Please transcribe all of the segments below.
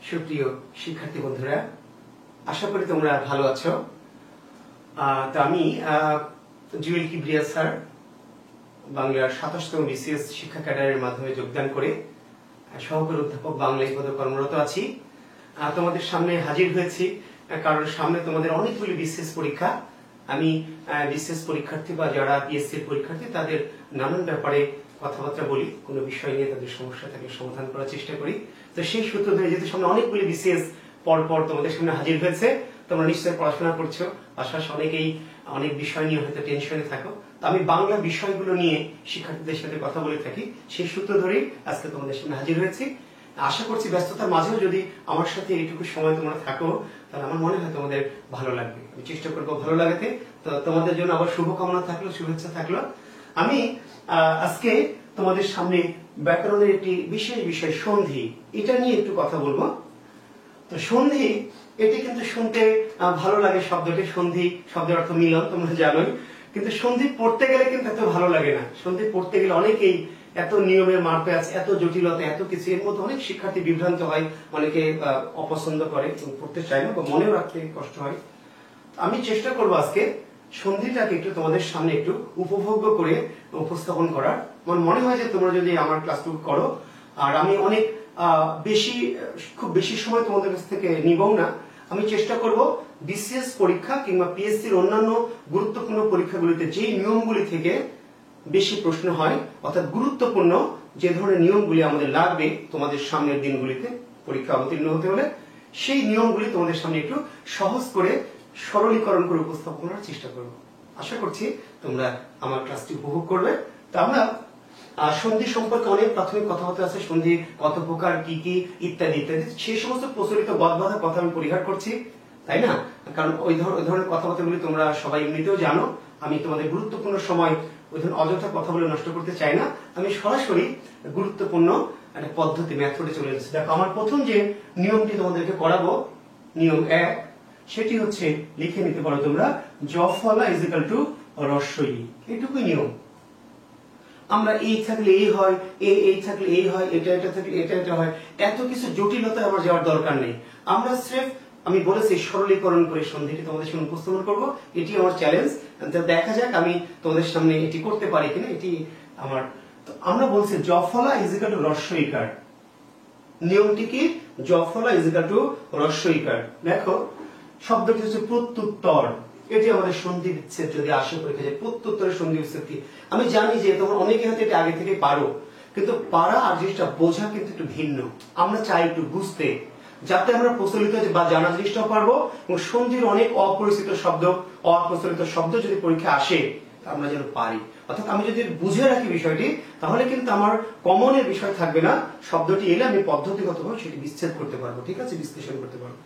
সুপ্রিয় শিক্ষার্থী বন্ধুরা, আশা করি তোমরা ভালো আছো। তো আমি জুয়েল কিবরিয়া স্যার বাংলার ২৭তম বিসিএস শিক্ষা ক্যাডারের মাধ্যমে যোগদান করে সহকারী অধ্যাপক বাংলায় পদে কর্মরত আছি। তোমাদের সামনে হাজির হয়েছি কারণ সামনে তোমাদের অনেকগুলি বিসিএস পরীক্ষা। আমি বিসিএস পরীক্ষার্থী বা যারা পিএসসির পরীক্ষার্থী তাদের নানান ব্যাপারে কথাবার্তা বলি, কোনো বিষয় নিয়ে তাদের সমস্যা থাকে সমাধান করার চেষ্টা করি। তো সেই সূত্র ধরে যেহেতু সামনে অনেকগুলি বিসিএস পর তোমাদের সামনে হাজির হয়েছে, তোমরা নিশ্চয়ই পড়াশোনা করছো, পাশাপাশি অনেকেই অনেক বিষয় নিয়ে হয়তো টেনশনে থাকো। তো আমি বাংলা বিষয়গুলো নিয়ে শিক্ষার্থীদের সাথে কথা বলে থাকি, সেই সূত্র ধরেই আজকে তোমাদের সামনে হাজির হয়েছি। আশা করছি ব্যস্ততার মাঝেও যদি আমার সাথে এইটুকু সময় তোমরা থাকো তাহলে আমার মনে হয় তোমাদের ভালো লাগবে। আমি চেষ্টা করবো ভালো লাগাতে। তো তোমাদের জন্য আবার শুভকামনা থাকলো, শুভেচ্ছা থাকলো। আমি আজকে তোমাদের সামনে ব্যাকরণের একটি বিশেষ বিষয় সন্ধি, এটা নিয়ে একটু কথা বলবো। তো সন্ধি এটি কিন্তু শুনতে ভালো লাগে, শব্দটি সন্ধি শব্দের অর্থ মিলন, তোমরা জানোই। কিন্তু সন্ধি পড়তে গেলে কিন্তু এত ভালো লাগে না। সন্ধি পড়তে গেলে অনেকেই এত নিয়মের মাপে আছে, এত জটিলতা, এত কিছু, এর মধ্যে অনেক শিক্ষার্থী বিভ্রান্ত হয়, অনেকে অপছন্দ করে, পড়তে চায় না বা মনেও রাখতে কষ্ট হয়। আমি চেষ্টা করবো আজকে সন্ধিটাকে একটু তোমাদের সামনে একটু উপভোগ্য করে উপস্থাপন করার। আমার মনে হয় যে তোমরা যদি আমার ক্লাসটুকু করো, আর আমি অনেক খুব বেশি সময় তোমাদের কাছ থেকে নিবও না, আমি চেষ্টা করব বিসিএস পরীক্ষা কিংবা পিএসসির অন্যান্য গুরুত্বপূর্ণ পরীক্ষাগুলিতে যে নিয়মগুলি থেকে বেশি প্রশ্ন হয়, অর্থাৎ গুরুত্বপূর্ণ যে ধরনের নিয়মগুলি আমাদের লাগবে তোমাদের সামনের দিনগুলিতে পরীক্ষা অবতীর্ণ হতে হলে, সেই নিয়মগুলি তোমাদের সামনে একটু সহজ করে সরলীকরণ করে উপস্থাপন করার চেষ্টা করব। আশা করছি তোমরা আমার ক্লাসটি উপভোগ করবে। তো আমরা সন্ধি সম্পর্কে অনেক প্রাথমিক কথাবার্তা আছে, সন্ধি কত প্রকার, কি কি ইত্যাদি ইত্যাদি, সেই সমস্ত প্রচলিত বদবাধা কথা আমি পরিহার করছি, তাই না? কারণ ওই ধরনের কথাবার্তাগুলি তোমরা সবাই এমনিতেও জানো। আমি তোমাদের গুরুত্বপূর্ণ সময় ওই ধরনের অযথা কথা বলে নষ্ট করতে চাই না। আমি সরাসরি গুরুত্বপূর্ণ একটা পদ্ধতি মেথডে চলে যাচ্ছি। দেখো, আমার প্রথম যে নিয়মটি তোমাদেরকে করাবো, নিয়ম ১, সেটি হচ্ছে লিখে নিতে পারো তোমরা, জ ফলা ইজ ইকুয়াল টু রস্বই। এটুকুই নিয়ম। আমরা এই থাকলে এই হয়, এই থাকলে এই হয়, এটা থাকলে এটা হয়, এত কিছু জটিলতায় আমার যাওয়ার দরকার নেই। আমরা স্রেফ, আমি বলেছি, সরলীকরণ করে সন্ধিটি তোমাদের সামনে উপস্থাপন করবো। এটি আমার চ্যালেঞ্জ। দেখা যাক আমি তোমাদের সামনে এটি করতে পারি কিনা, এটি আমার। আমরা বলছি জ ফলা ইজ ইকুয়াল টু রস্বইকার। নিয়মটি কি? জ ফলা ইজ ইকুয়াল টু রস্বইকার। দেখো, শব্দটি হচ্ছে প্রত্যুত্তর। এটি আমাদের সন্ধি বিচ্ছেদ যদি আসে পরীক্ষা যায়, প্রত্যুত্তরের সন্ধি বিচ্ছেদ কি? আমি জানি যে তোমরা অনেকে হয়তো এটা আগে থেকে পারো, কিন্তু পারা আর জিনিসটা বোঝা কিন্তু একটু ভিন্ন। আমরা চাই একটু বুঝতে, যাতে আমরা প্রচলিত বা জানা জিনিসটাও পারবো, এবং সন্ধির অনেক অপরিচিত শব্দ, অপ্রচলিত শব্দ যদি পরীক্ষা আসে আমরা যেন পারি। অর্থাৎ আমি যদি বুঝে রাখি বিষয়টি, তাহলে কিন্তু আমার কমনের বিষয় থাকবে না। শব্দটি এলে আমি পদ্ধতিগতভাবে সেটি বিচ্ছেদ করতে পারবো, ঠিক আছে, বিশ্লেষণ করতে পারবো।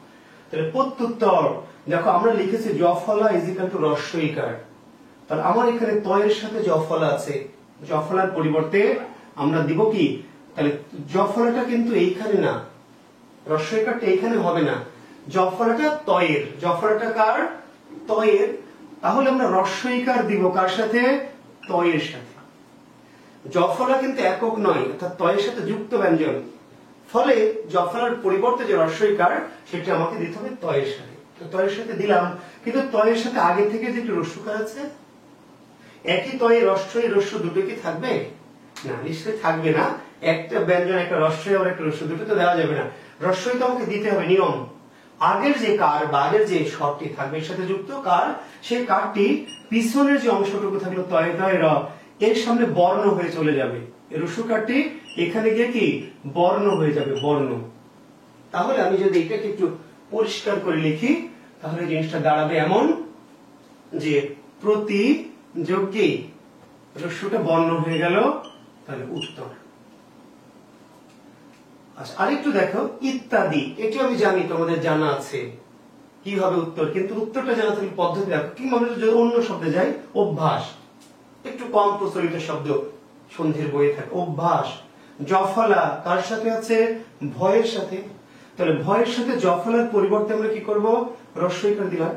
তাহলে প্রত্যুত্তর, দেখো আমরা লিখেছি জ ফলা ইজ ইকুয়াল টু রস্বইকার। তাহলে আমার এখানে ত এর সাথে জ ফলা আছে, জ ফলার পরিবর্তে আমরা দিব কি? তাহলে জ ফলাটা কিন্তু এইখানে না, রস্বইকারটা এইখানে হবে না, জ ফলাটা ত এর। জ ফলাটা কার? ত এর। তাহলে আমরা রস্বইকার দিব কার সাথে? ত এর সাথে। জ ফলা কিন্তু একক নয়, অর্থাৎ ত এর সাথে যুক্ত ব্যঞ্জন। ফলে জ ফলার পরিবর্তে যে রস্বইকার, সেটা আমাকে দিতে হবে ত এর সাথে। ত এর সাথে দিলাম, কিন্তু ত এর সাথে আগে থেকে যে একটু রস্যকার আছে, একই ত এ রস্বই রস্য দুটো কি থাকবে? না, নিশ্চয়ই থাকবে না। একটা ব্যঞ্জন, একটা রস্বই আর একটা রস্য, দুটো তো দেওয়া যাবে না। রস্বই তো আমাকে দিতে হবে, নিয়ম। আগের যে কার বা আগের যে স্বরটি থাকবে এর সাথে যুক্ত কার, সেই কারটি পিছনের যে অংশটুকু থাকলো তয় তয় র, এর সামনে বর্ণ হয়ে চলে যাবে। এই রস্যকারটি এখানে গিয়ে কি? বর্ণ হয়ে যাবে, বর্ণ। তাহলে আমি যদি এটাকে একটু পরিষ্কার করে লিখি, তাহলে জিনিসটা দাঁড়াবে এমন যে প্রতি যোগ্যে রস্যটা বর্ণ হয়ে গেল, তাহলে উত্তর। আচ্ছা, আরেকটু দেখো, ইত্যাদি। এটি আমি জানি তোমাদের জানা আছে কি হবে উত্তর, কিন্তু উত্তরটা জানা থাকলে পদ্ধতি দেখো। কিংবা আমরা যদি অন্য শব্দে যাই, অভ্যাস, একটু কম প্রচলিত শব্দ সন্ধির বইয়ে থাকে, অভ্যাস। জফলা কার সাথে আছে? ভয়ের সাথে। তাহলে ভয়ের সাথে জফলার পরিবর্তে আমরা কি করব? রস্বইকার দিলাম।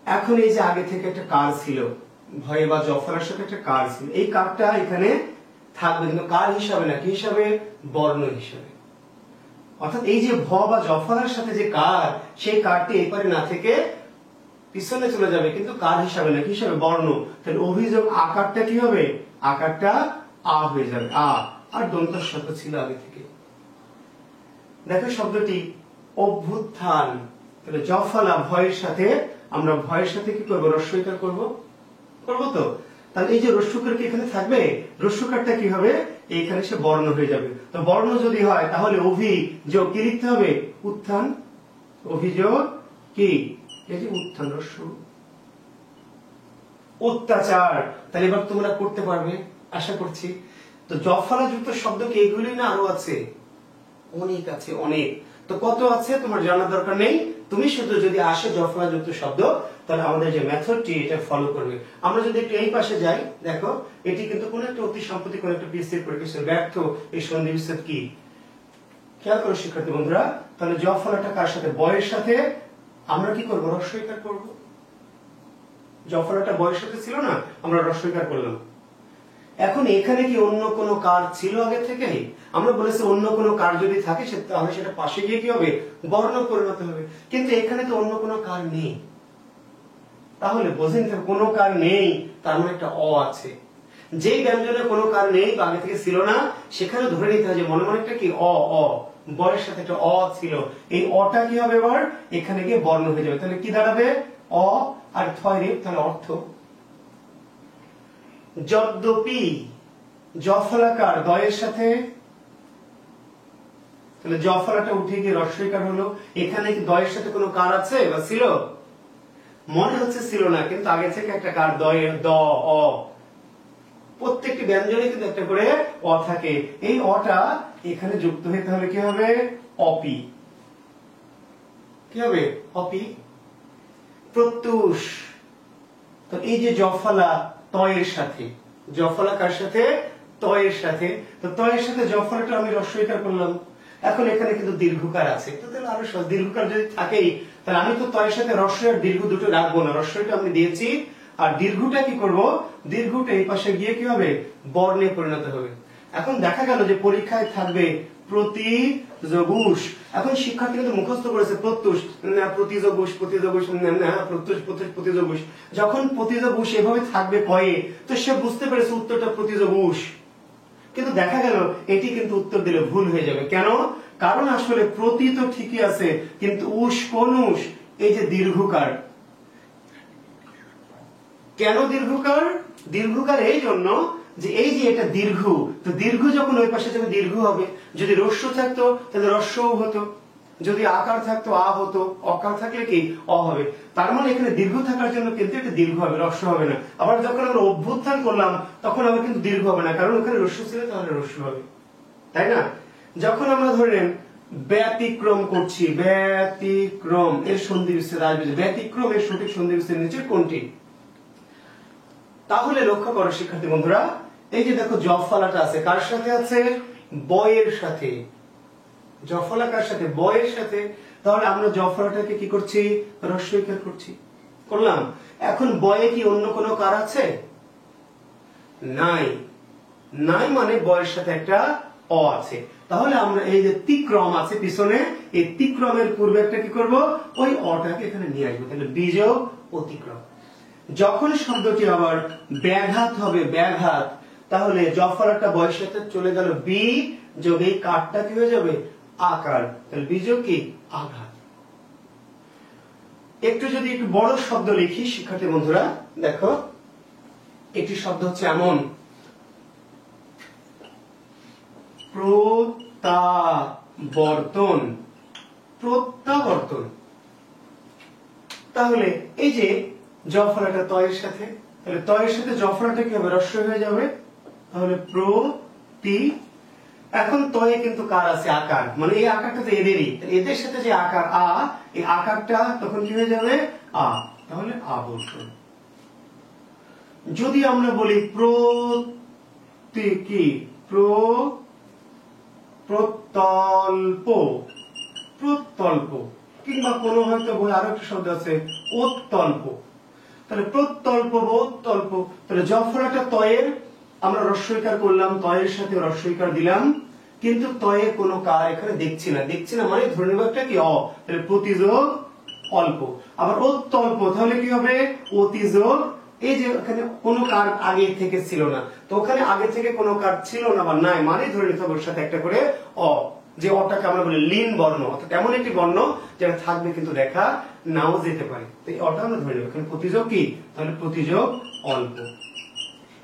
এখন এই যে আগে থেকে একটা কার ছিল, ভয়ে বা জফলার সাথে একটা কার ছিল, এই কারটা এখানে থাকবে, কিন্তু কার হিসাবে না, কি হিসাবে? বর্ণ হিসাবে। অর্থাৎ এই যে ভ বা জফলার সাথে যে কার, সেই কারটি এই পারে না থেকে পিছনে চলে যাবে, কিন্তু কার হিসাবে না, কি হিসাবে, বর্ণ। তাহলে অভিযোগ আকারটা কি হবে, আকারটা আ হয়ে যাবে, আ। আর দন্ত শব্দ ছিল আগে থেকে। দেখো শব্দটি অভ্যুত্থান, তাহলে জফলা ভয়ের সাথে, আমরা ভয়ের সাথে কি করবো, রস্বইকার করবো তো। তাহলে এই যে রস্যকার কি এখানে থাকবে, রস্যকারটা কি হবে, এইখানে সে বর্ণ হয়ে যাবে। তো বর্ণ যদি হয় তাহলে অভিযোগ কি লিখতে হবে, উত্থান, অভিযোগ কি, এই যে উত্থান রস্য। অত্যাচার, তাহলে এবার তোমরা করতে পারবে আশা করছি। তো জফলা যুক্ত শব্দ কি এগুলি না আরো আছে, অনেক আছে, অনেক। তো কত আছে তোমার জানার দরকার নেই, তুমি শুধু যদি আসে জফলা যুক্ত শব্দ, তাহলে আমাদের যে মেথডটি এটা ফলো করবে। আমরা যদি একটু এই পাশে যাই, দেখো এটি কিন্তু কোন একটা অতি সম্প্রতি কোন একটা পিএসসি পরীক্ষায় ব্যর্থ এই সন্ধি বিচ্ছেদ কি, খেয়াল করো শিক্ষার্থী বন্ধুরা। তাহলে জফলাটা কার সাথে, বয়ের সাথে, আমরা কি করবো, রস্বইকার করব। জফলাটা বয়ের সাথে ছিল না, আমরা রস্বইকার করলাম। এখন এখানে কি অন্য কোন কার ছিল আগে থেকে, আমরা বলেছি অন্য কোন কার যদি থাকে তাহলে সেটা পাশে গিয়ে কি হবে, বর্ণ পরিণত হবে। কিন্তু এখানে তো অন্য কোন কার নেই, তাহলে বোঝেন কোন কার নেই, তার মানে একটা অ আছে। যে ব্যঞ্জনে কোন কার নেই বা আগে থেকে ছিল না, সেখানে ধরে নিতে হয় যে মনে মনে একটা কি অ, বয়ের সাথে একটা অ ছিল, এই অটা কি হবে এবার এখানে গিয়ে বর্ণ হয়ে যাবে। তাহলে কি দাঁড়াবে, অ আর থয় রে, তাহলে অর্থ। যদ্যপি, জফলাকার দয়ের সাথে, তাহলে জফলাটা উঠে গিয়ে রস্বইকার হলো। এখানে কি দয়ের সাথে কোনো কার আছে বা ছিল, মনে হচ্ছে ছিল না, কিন্তু আগে থেকে একটা কার, দয়ের দ, অ, প্রত্যেকটি ব্যঞ্জনে কিন্তু একটা করে অ থাকে। এই অটা এখানে যুক্ত হতে হলে কি হবে, অপি, কি হবে, অপি। প্রত্যুষ, তো এই যে জফলা তয়ের সাথে, জফলা কার সাথে, তয়ের সাথে, তো তয়ের সাথে জফলাটা আমি রস্বইকার করলাম। এখন এখানে কিন্তু দীর্ঘকার আছে, তো তাহলে আরো সহজ, দীর্ঘকার যদি থাকেই তাহলে আমি তো তয়ের সাথে রস্ব আর দীর্ঘ দুটো রাখবো না, রস্বইটা আমি দিয়েছি, আর দীর্ঘটা কি করব, দীর্ঘটা এই পাশে গিয়ে কি হবে, বর্ণে পরিণত হবে। এখন দেখা গেল যে পরীক্ষায় থাকবে প্রতিযোগুষ। এখন শিক্ষার্থী কিন্তু মুখস্থ করেছে প্রত্যুষ, না প্রতিযোগুষ, প্রতিযোগুষ, না প্রত্যুষ, প্রতিযোগুষ। যখন প্রতিযোগুষ এভাবে থাকবে কয়ে, তো সে বুঝতে পেরেছে উত্তরটা প্রতিযোগুষ। কিন্তু দেখা গেল এটি কিন্তু উত্তর দিলে ভুল হয়ে যাবে। কেন, কারণ আসলে প্রতি তো ঠিকই আছে, কিন্তু উষ, কোন উষ, এই যে দীর্ঘকার। কেন দীর্ঘকার, দীর্ঘকার এই জন্য যে এই যে এটা দীর্ঘ, তো দীর্ঘ যখন ওই পাশে যাবে দীর্ঘ হবে। যদি রস্য থাকতো তাহলে রস্যও হতো, যদি আকার থাকতো আ হতো, অকার থাকলে কি অ হবে। তার মানে এখানে দীর্ঘ থাকার জন্য কিন্তু এটা দীর্ঘ হবে, রস্য হবে না। আবার যখন আমরা অভ্যুত্থান করলাম তখন আবার কিন্তু দীর্ঘ হবে না, কারণ ওখানে রস্য ছিল, তাহলে রস্য হবে, তাই না। যখন আমরা ধরেন ব্যতিক্রম করছি, ব্যতিক্রম এর সন্ধি বিচ্ছেদ আসবে, ব্যতিক্রম এর সঠিক সন্ধি বিচ্ছেদ নিচে কোনটি, তাহলে লক্ষ্য করো শিক্ষার্থী বন্ধুরা, এই যে দেখো জফলাটা আছে কার সাথে আছে, বয়ের সাথে। জফলা কার সাথে, বয়ের সাথে, তাহলে আমরা জফলাটাকে কি করছি, রস্বইকার করছি, করলাম। এখন বয়ে কি অন্য কোনো কার আছে, নাই, নাই মানে বয়ের সাথে একটা অ আছে। তাহলে আমরা এই যে তিক্রম আছে পিছনে, এই তিক্রমের পূর্বে একটা কি করব, ওই অটাকে এখানে নিয়ে আসবো, তাহলে বিযোগ অতিক্রম। যখন শব্দটি আবার ব্যাঘাত হবে, ব্যাঘাত, তাহলে জফলাটা বয়ের সাথে চলে গেল বি যোগ এই কারটা কি হয়ে যাবে, আকার, তাহলে বিযোগ কি, আঘাত। একটু যদি একটু বড় শব্দ লিখি শিক্ষার্থী বন্ধুরা, দেখো একটি শব্দ হচ্ছে এমন, প্রত্যাবর্তন, প্রত্যাবর্তন। তাহলে এই যে জফলাটা তয়ের সাথে, তাহলে তয়ের সাথে জফলাটা কি হবে, রস্য হয়ে যাবে, তাহলে প্রতি। এখন তয়ে কিন্তু কার আছে, আকার, মানে এই আকারটা তো এদেরই, এদের সাথে যে আকার আ, এই আকারটা তখন কি হয়ে যাবে, আ, তাহলে আবর্তন। যদি আমরা বলি প্রতি কি, প্রত্যল্প, প্রত্যল্প, কিংবা কোনো হয়তো বই আরো একটা শব্দ আছে অত্যল্প, তাহলে প্রত্যল্প, অত্যল্প। তাহলে জফলাটা তয়ের, আমরা রস্বইকার করলাম, তয়ের সাথে রস্বইকার দিলাম, কিন্তু তয়ে কোনো কার এখানে দেখছি না মানে ধরে নেব একটা কি অ, তাহলে প্রতিযোগ অল্প। আবার অত্যল্প, তাহলে কি হবে অতিযোগ, এই যে এখানে কোনো কার আগে থেকে ছিল না, তো ওখানে আগে থেকে কোনো কার ছিল না বা নাই মানে ধরে নিতে হবে ওর সাথে একটা করে অ, যে অটাকে আমরা বলি লীন বর্ণ, অর্থাৎ এমন একটি বর্ণ যেটা থাকবে কিন্তু দেখা নাও যেতে পারে, তো এই অটা আমরা ধরে নেব। এখানে প্রতিযোগ কি, তাহলে প্রতিযোগ অল্প।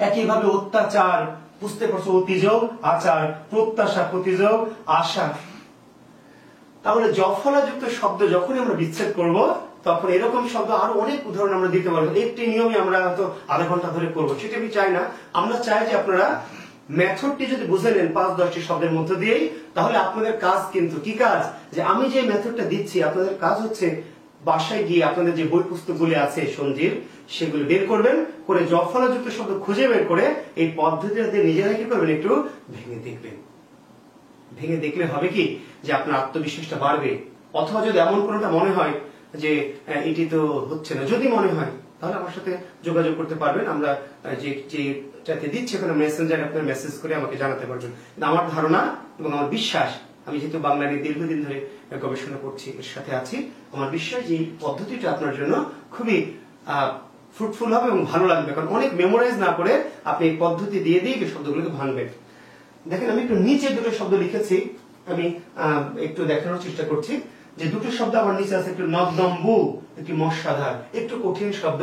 একইভাবে অত্যাচার, বুঝতে পারছো, অতিযোগ আচার, প্রত্যাশা প্রতিযোগ আশা। তাহলে জফলাযুক্ত শব্দ যখনই আমরা বিচ্ছেদ করব তখন এরকম শব্দ আরো অনেক উদাহরণ আমরা দিতে পারবো। একটি নিয়মে আমরা হয়তো আধা ঘন্টা ধরে করবো, সেটা আমি চাই না। আমরা চাই যে আপনারা মেথডটি যদি বুঝে নেন ৫-১০টি শব্দের মধ্য দিয়েই, তাহলে আপনাদের কাজ কিন্তু কি কাজ, যে আমি যে মেথডটা দিচ্ছি আপনাদের কাজ হচ্ছে বাসায় গিয়ে আপনাদের যে বই পুস্তকগুলি আছে সঞ্জির, সেগুলো বের করবেন, করে জফলাযুক্ত শব্দ খুঁজে বের করে এই পদ্ধতিতে নিজেরা কি করবেন, একটু ভেঙে দেখবেন। ভেঙে দেখলে হবে কি, যে আপনার আত্মবিশ্বাসটা বাড়বে। অথবা যদি এমন কোনোটা মনে হয় যে এটি তো হচ্ছে না, যদি মনে হয় তাহলে আমার সাথে যোগাযোগ করতে পারবেন। আমরা যেটাতে দিচ্ছি ওখানে মেসেঞ্জারে আপনার মেসেজ করে আমাকে জানাতে পারবেন। আমার ধারণা এবং আমার বিশ্বাস, আমি যেহেতু বাংলা নিয়ে দীর্ঘদিন ধরে গবেষণা করছি, এর সাথে আছি, আমার বিশ্বাস যে এই পদ্ধতিটা আপনার জন্য খুবই ফ্রুটফুল হবে এবং ভালো লাগবে। কারণ অনেক মেমোরাইজ না করে আপনি এই পদ্ধতি দিয়ে এই শব্দগুলোকে ভাঙবেন। দেখেন আমি একটু নিচে দুটো শব্দ লিখেছি, আমি একটু দেখানোর চেষ্টা করছি যে দুটো শব্দ আমার নিচে আছে, একটু নদ্দম্বু, একটি মশাধার, একটু কঠিন শব্দ,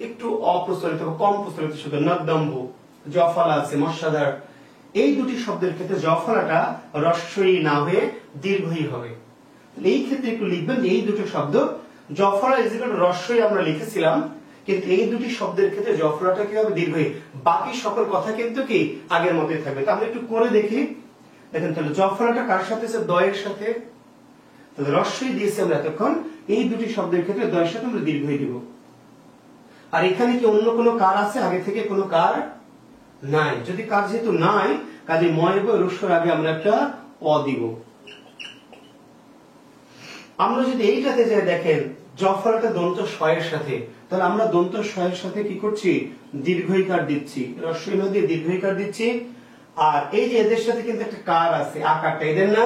একটু অপ্রচলিত বা কম প্রচলিত শব্দ নদ্দম্বু। জফলা আছে, মশাধার, এই দুটি শব্দের ক্ষেত্রে জফলাটা রস্বই না হয়ে দীর্ঘই হবে। এই ক্ষেত্রে একটু লিখবেন যে এই দুটো শব্দ জফলা ইজিক্যাল রস্বই আমরা লিখেছিলাম, কিন্তু এই দুটি শব্দের ক্ষেত্রে জফলাটা কি হবে, দীর্ঘই। বাকি সকল কথা কিন্তু কি আগের মতোই থাকবে। তাহলে একটু করে দেখি। দেখেন তাহলে জফলাটা কার সাথে আছে, দয়ের সাথে, তাহলে রস্বই দিয়েছি আমরা এতক্ষণ, এই দুটি শব্দের ক্ষেত্রে দয়ের সাথে আমরা দীর্ঘই দিব। আর এখানে কি অন্য কোনো কার আছে, আগে থেকে কোনো কার নাই। যদি কার যেহেতু নাই, কাজে ময় এবং রস্বর আগে আমরা একটা অ দিব। আমরা যদি এইটাতে যে দেখেন জফলাটা দন্ত শয়ের সাথে, তাহলে আমরা দন্ত শয়ের সাথে কি করছি, দীর্ঘইকার দিচ্ছি, রস্বই নদী দীর্ঘইকার দিচ্ছি। আর এই যে এদের সাথে কিন্তু একটা কার আছে, আকারটা এদের না,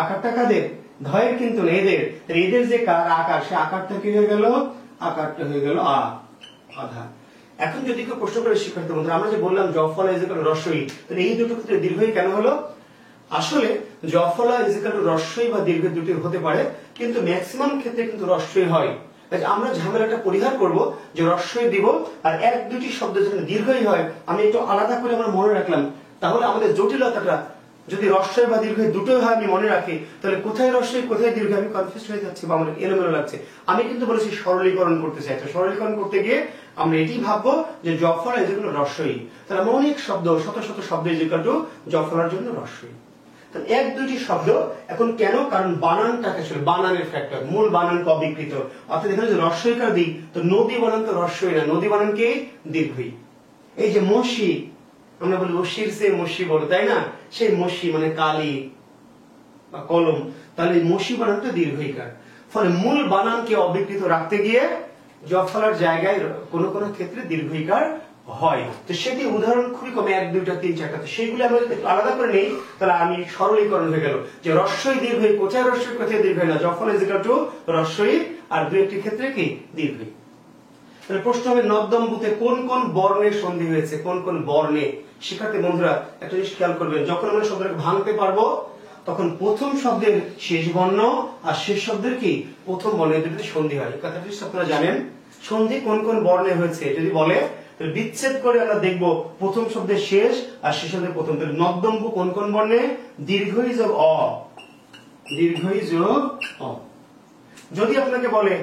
আকারটা কাদের, ধয়ের কিন্তু না, এদের। এদের যে কার আকার, সে আকারটা কি হয়ে গেল, আকারটা হয়ে গেল আধা। এখন যদি কেউ প্রশ্ন করে শিক্ষার্থী বন্ধুরা, আমরা যে বললাম জফলা ইজিক্যাল রস্বই, তাহলে এই দুটো ক্ষেত্রে দীর্ঘই কেন হলো? আসলে জফলা ইজিক্যাল রস্বই বা দীর্ঘ দুটি হতে পারে, কিন্তু ম্যাক্সিমাম ক্ষেত্রে কিন্তু রস্বই হয়। আমরা ঝামেলাটা পরিহার করব যে রস্বই দিব আর এক দুটি শব্দ যেখানে দীর্ঘই হয় আমি একটু আলাদা করে আমরা মনে রাখলাম, তাহলে আমাদের জটিলতাটা, যদি রস্বই বা দীর্ঘ দুটোই হয় আমি মনে রাখি, তাহলে কোথায় রস্বই কোথায় দীর্ঘ আমি কনফিউজ হয়ে যাচ্ছি বা আমার এলোমেলো লাগছে। আমি কিন্তু বলেছি সরলীকরণ করতে চাই, তো সরলীকরণ করতে গিয়ে আমরা এটি ভাববো যে জফলা যেগুলো রস্বই, তাহলে আমরা অনেক শব্দ, শত শত শব্দ যেগুলো জফলার জন্য রস্বই। এক দুটি শব্দ এখন কেন, কারণ বানানটাকে আসলে বানানের ফ্যাক্টর, মূল বানানকে অবিকৃত, অর্থাৎ এখানে যে রস্বইকার দিই, তো নদী বানান তো রস্বই না, নদী বানানকে দীর্ঘই। এই যে মসি, আমরা বলি ওশির সে মসি বলো, তাই না, সেই মসি মানে কালি বা কলম, তাহলে মসি বানানটা দীর্ঘইকার। ফলে মূল বানানকে অবিকৃত রাখতে গিয়ে জফলার জায়গায় কোন কোন ক্ষেত্রে দীর্ঘইকার হয়। তো সেটি উদাহরণ খুবই কমে, 1, 2, 3, 4টা। তো সেইগুলো আমরা যদি আলাদা করে নেই তাহলে আমি সরলীকরণ হয়ে গেল যে রস্বই দীর্ঘই, কোথায় রস্বই কোথায় দীর্ঘই না, জফলা ইজিক্যাল টু রস্বই, আর দুই একটি ক্ষেত্রে কি দীর্ঘই। তাহলে প্রশ্ন হবে নদ্দম্বুতে কোন কোন বর্ণের সন্ধি হয়েছে, কোন কোন বর্ণে। শিক্ষার্থী বন্ধুরা একটা জিনিস খেয়াল করবেন, যখন আমরা শব্দটাকে ভাঙতে পারবো তখন প্রথম শব্দের শেষ বর্ণ আর শেষ শব্দের কি প্রথম বর্ণের দুটোতে সন্ধি হয়। এই কথাটি আপনারা জানেন। সন্ধি কোন কোন বর্ণে হয়েছে যদি বলে, তাহলে বিচ্ছেদ করে আমরা দেখব প্রথম শব্দের শেষ আর শেষ শব্দের প্রথম। তাহলে নদ্দম্বু কোন কোন বর্ণে, দীর্ঘই যোগ অ, দীর্ঘই যোগ অ। যদি আপনাকে বলে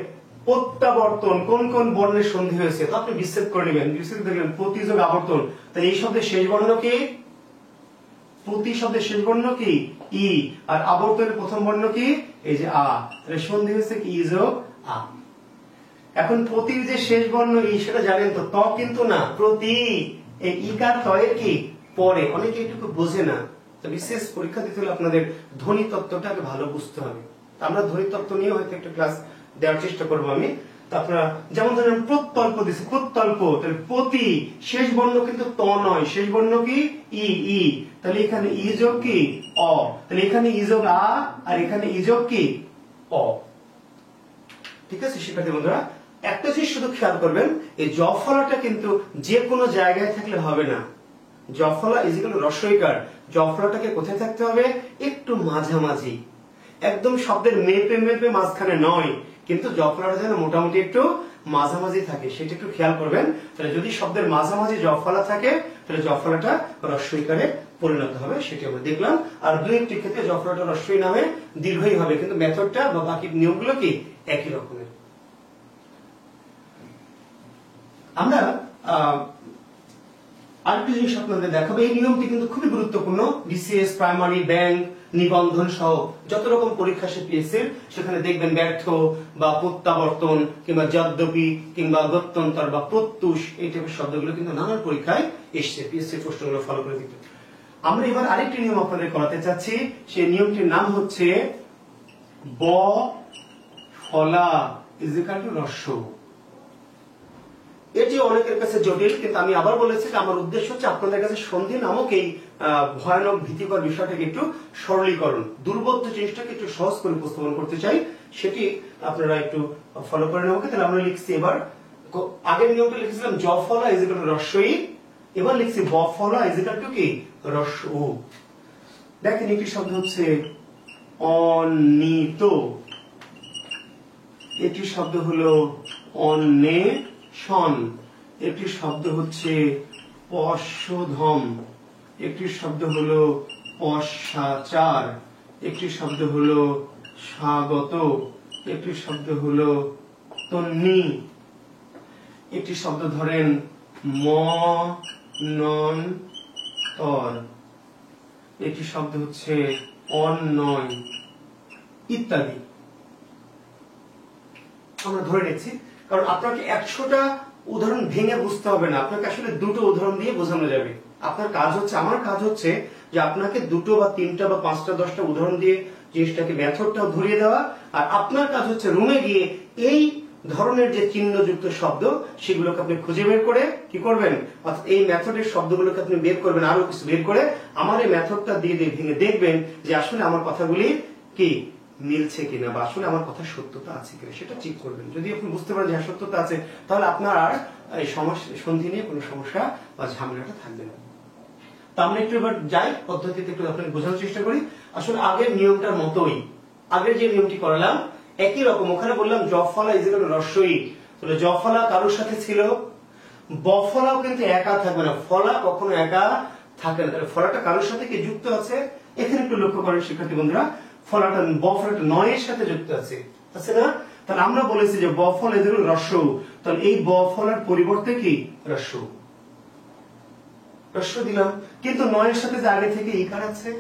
প্রত্যাবর্তন কোন কোন বর্ণের সন্ধি হয়েছে, তো আপনি বিচ্ছেদ করে নেবেন, বিচ্ছেদ দেখলেন প্রতিযোগ আবর্তন, তাহলে এই শব্দের শেষ বর্ণ কি, প্রতি শব্দের শেষ বর্ণ কি ই, আর আবর্তনের প্রথম বর্ণ কি এই যে আ, তাহলে সন্ধি হয়েছে কি ই যোগ আ। এখন প্রতির যে শেষ বর্ণ ই সেটা জানেন তো, ত কিন্তু না, প্রতি, এই ইকার তয়ের কি পরে, অনেকে এটুকু বোঝে না। তো বিশেষ পরীক্ষা দিতে হলে আপনাদের ধ্বনি তত্ত্বটাকে ভালো বুঝতে হবে। আমরা ধ্বনি তত্ত্ব নিয়ে হয়তো একটা ক্লাস দেওয়ার চেষ্টা করবো আমি। আপনারা যেমন ধরেন প্রত্যল্প দিচ্ছে, প্রত্যল্প, তাহলে প্রতি শেষ বর্ণ কিন্তু ত নয়, শেষ বর্ণ কি ই, ই, তাহলে এখানে ই যোগ কি অ, তাহলে এখানে ই যোগ আ আর এখানে ই যোগ কি অ। ঠিক আছে শিক্ষার্থী বন্ধুরা, একটা জিনিস শুধু খেয়াল করবেন, এই জ ফলাটা কিন্তু যে কোনো জায়গায় থাকলে হবে না। জ ফলা ইজিক্যাল রস্বইকার, জ ফলাটাকে কোথায় থাকতে হবে, একটু মাঝামাঝি, একদম শব্দের মেপে মেপে মাঝখানে নয়, কিন্তু জ ফলাটা যেন মোটামুটি একটু মাঝামাঝি থাকে, সেটা একটু খেয়াল করবেন। তাহলে যদি শব্দের মাঝামাঝি জ ফলা থাকে তাহলে জ ফলাটা রস্বইকারে পরিণত হবে, সেটি আমরা দেখলাম। আর দুই একটি ক্ষেত্রে জ ফলাটা রস্বই না হয়ে দীর্ঘই হবে, কিন্তু মেথডটা বা বাকি নিয়মগুলো কি একই রকমের। আমরা আরেকটি জিনিস আপনাদের দেখাবো, এই নিয়মটি কিন্তু খুবই গুরুত্বপূর্ণ। বিসিএস, প্রাইমারি, ব্যাংক, নিবন্ধন সহ যত রকম পরীক্ষা সে পিএসসির, সেখানে দেখবেন ব্যর্থ বা প্রত্যাবর্তন কিংবা যদ্যপি কিংবা গত্যন্তর বা প্রত্যুষ, এই টাইপের শব্দগুলো কিন্তু নানান পরীক্ষায় এসছে, পিএসসির প্রশ্নগুলো ফলো করে দিতে। আমরা এবার আরেকটি নিয়ম আপনাদের করাতে চাচ্ছি, সেই নিয়মটির নাম হচ্ছে ব ফলা ইজিক্যাল টু রস্য। এটি অনেকের কাছে জটিল, কিন্তু আমি আবার বলেছি যে আমার উদ্দেশ্য হচ্ছে আপনাদের কাছে সন্ধি নামক এই ভয়ানক ভীতিকর বিষয়টাকে একটু সরলীকরণ, দুর্বোধ্য জিনিসটাকে একটু সহজ করে উপস্থাপন করতে চাই, সেটি আপনারা একটু ফলো করে নেওয়া। তাহলে আমরা লিখছি, এবার আগের নিয়মটা লিখেছিলাম জ ফলা ইজিক্যাল টু রস্যই, এবার লিখছি ব ফলা ইজিক্যাল টু কি রস্য উ। দেখেন একটি শব্দ হচ্ছে অনিত, একটি শব্দ হলো অন্বেষণ, একটি শব্দ হচ্ছে পশ্চধম, একটি শব্দ হলো পশ্চাচার, একটি শব্দ হলো স্বাগত, একটি শব্দ হলো তন্নি, একটি শব্দ ধরেন মনন্তর, একটি শব্দ হচ্ছে অন্যয় ইত্যাদি। আমরা ধরে নিচ্ছি, কারণ আপনাকে 100টা উদাহরণ ভেঙে বুঝতে হবে না, আপনাকে আসলে দুটো উদাহরণ দিয়ে বোঝানো যাবে। আপনার কাজ হচ্ছে, আমার কাজ হচ্ছে যে আপনাকে দুটো বা তিনটা বা 5টা 10টা উদাহরণ দিয়ে জিনিসটাকে মেথডটাও ধরিয়ে দেওয়া, আর আপনার কাজ হচ্ছে রুমে গিয়ে এই ধরনের যে চিহ্নযুক্ত শব্দ সেগুলোকে আপনি খুঁজে বের করে কি করবেন, অর্থাৎ এই মেথডের শব্দগুলোকে আপনি বের করবেন, আরো কিছু বের করে আমার এই মেথডটা দিয়ে দিয়ে ভেঙে দেখবেন যে আসলে আমার কথাগুলি কি মিলছে কিনা, বা আসলে আমার কথা সত্যতা আছে কিনা, সেটা চেক করবেন। যদি আপনি বুঝতে পারেন যে সত্যতা আছে, তাহলে আপনার আর এই সন্ধি নিয়ে কোনো সমস্যা বা ঝামেলাটা থাকবে না। তো আমরা একটু এবার যাই পদ্ধতিতে, একটু আপনাকে বোঝানোর চেষ্টা করি। আসলে আগের নিয়মটার মতোই, আগের যে নিয়মটি করালাম একই রকম। ওখানে বললাম জ ফলা ইজিক্যাল টু রস্যই, তাহলে জ ফলা কারোর সাথে ছিল, ব ফলাও কিন্তু একা থাকবে না, ফলা কখনো একা থাকে না, তাহলে ফলাটা কারোর সাথে কি যুক্ত আছে, এখানে একটু লক্ষ্য করেন শিক্ষার্থী বন্ধুরা, ফলাটা ব ফলাটা নয়ের সাথে যুক্ত আছে, আছে না? তাহলে আমরা বলেছি যে ব ফল ইজিক্যাল টু রস্য, তাহলে এই ব ফলার পরিবর্তে কি রস্য, রস্য দিলাম, কিন্তু নয়ের সাথে যে আগে থেকে ইকার আছে,